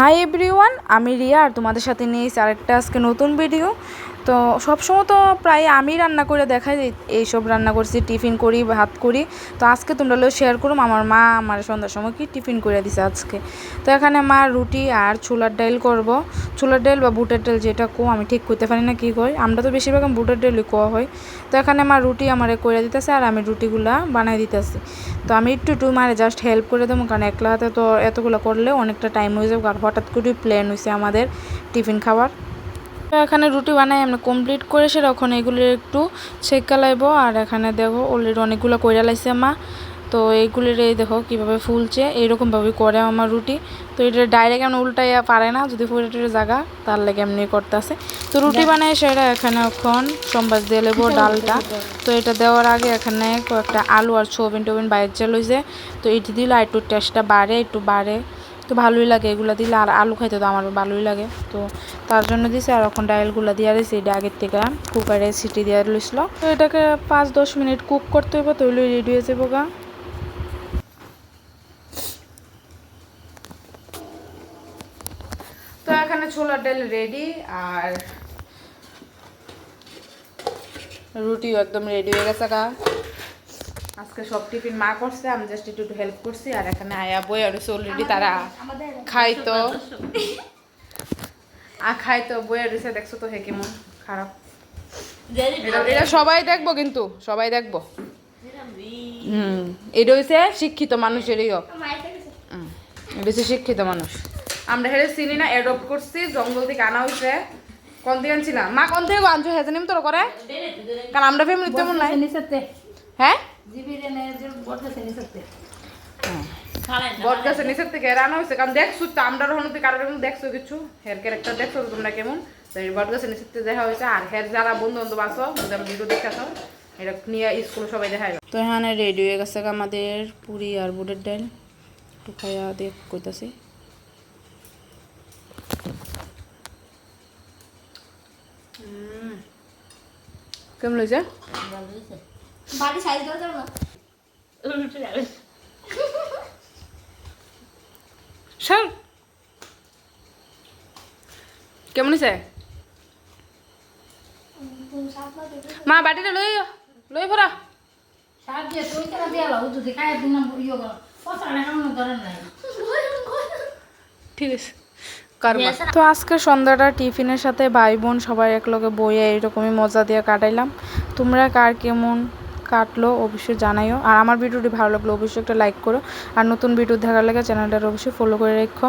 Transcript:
Hi everyone, আমি রিয়া আর তোমাদের সাথে নিয়েছি আরেকটা আজকে নতুন ভিডিও। তো সবসময় তো প্রায় আমি রান্না করে দেখাই, এইসব রান্না করছি, টিফিন করি, ভাত করি। তো আজকে তোমরা লোক শেয়ার করুম আমার মা আমার সন্ধ্যার সময় কি টিফিন করে দিছে আজকে। তো এখানে মা রুটি আর ছোলার ডাল করব। ছোলার ডাল বা বুটের ডাল যেটা কো আমি ঠিক করতে পারি না, কী কই, আমরা তো বেশিরভাগ বুটের ডালই কোয়া হয়। তো এখানে মা রুটি আমারে করে দিতেছে আর আমি রুটিগুলা বানাই দিতেছি। তো আমি একটু মারে জাস্ট হেল্প করে দেবো, কারণ একলা হাতে তো এতগুলো করলে অনেকটা টাইম হয়ে যাবে। আর হঠাৎ করে প্ল্যান হয়েছে আমাদের টিফিন খাবার। তো এখানে রুটি বানাই আমরা কমপ্লিট করে সেরকম এগুলির একটু ছেঁকা লাইব। আর এখানে দেখো অলরেডি অনেকগুলো কইরা লাইছে মা। তো এইগুলির এই দেখো কীভাবে ফুলছে, এইরকমভাবে করে আমার রুটি। তো এটা ডাইরেক্ট এমন উল্টাইয়া পারে না, যদি ফুলেটের জায়গা তার লাগে এমনি করতে আসে। তো রুটি বানাই সেটা এখানে এখন সম্বাস দিয়ে লেবো ডালটা। তো এটা দেওয়ার আগে এখানে কয়েকটা আলু আর সোয়াবিন টোবিন বাইরে লইছে। তো এটি দিলে একটু টেস্টটা একটু বাড়ে। তো ভালোই লাগে এগুলো দিলে, আর আলু খাইতে তো আমার ভালোই লাগে। তো তার জন্য দিছে। আর এখন ডালগুলো দিয়ে দিয়েছি, এটা আগের থেকে কুকারে সিটি দিয়ে লইছিল। তো এটাকে 5-10 মিনিট কুক করতে হবে, তো রেডি হয়ে যাবো গা। তো এখানে ছোলার ডাল রেডি আর রুটিও একদম রেডি হয়ে গেছে গা। আজকে সব টিফিন মা করছে, আমি জাস্ট একটু হেল্প করছি। আর এখানে আয়া বই আর অলরেডি তারা খাইতো বইয়া রয়েছে, দেখছো তো হে কেমন খারাপ। এটা সবাই দেখবো, কিন্তু সবাই দেখবো। এটা হচ্ছে শিক্ষিত মানুষের এটা হচ্ছে শিক্ষিত মানুষ। আমরা হেরে চিনি না, অ্যাডপ্ট করছি, জঙ্গল থেকে আনা হয়েছে। কোন থেকে আনছিলাম মা, কোন থেকে আনছো হেজে নিম তোর করে, কারণ আমরা ফ্যামিলি তেমন নাই। হ্যাঁ বটগাছের নিচের থেকে রান্না হয়েছে, কারণ দেখছো তো আমরা রহনতে কারোর দেখছো কিছু হেয়ার ক্যারেক্টার দেখছো তোমরা কেমন। বটগাছের নিচের থেকে দেখা হয়েছে। আর হের যারা বন্ধু বান্ধব আছো ভিডিও দেখাছো, এটা নিয়ে স্কুলে সবাই দেখাই। তো এখানে রেডি হয়ে গেছে আমাদের পুরি আর বুটের ডাল। একটু খাইয়া দিয়ে কইতাছি। কেমন হয়েছে? কেমন হয়েছে মা? বাটিটা লই ভরা। ঠিক আছে। তো আজকে সন্ধ্যাটা টিফিনের সাথে ভাই বোন সবাই একলগে বইয়ে এইরকমই মজা দিয়ে কাটাইলাম। তোমরা কার কেমন কাটলো অবশ্যই জানাইও। আর আমার ভিডিওটি ভালো লাগলো অবশ্যই একটা লাইক করো। আর নতুন ভিডিও দেখার লাগে চ্যানেলটা অবশ্যই ফলো করে রেখো।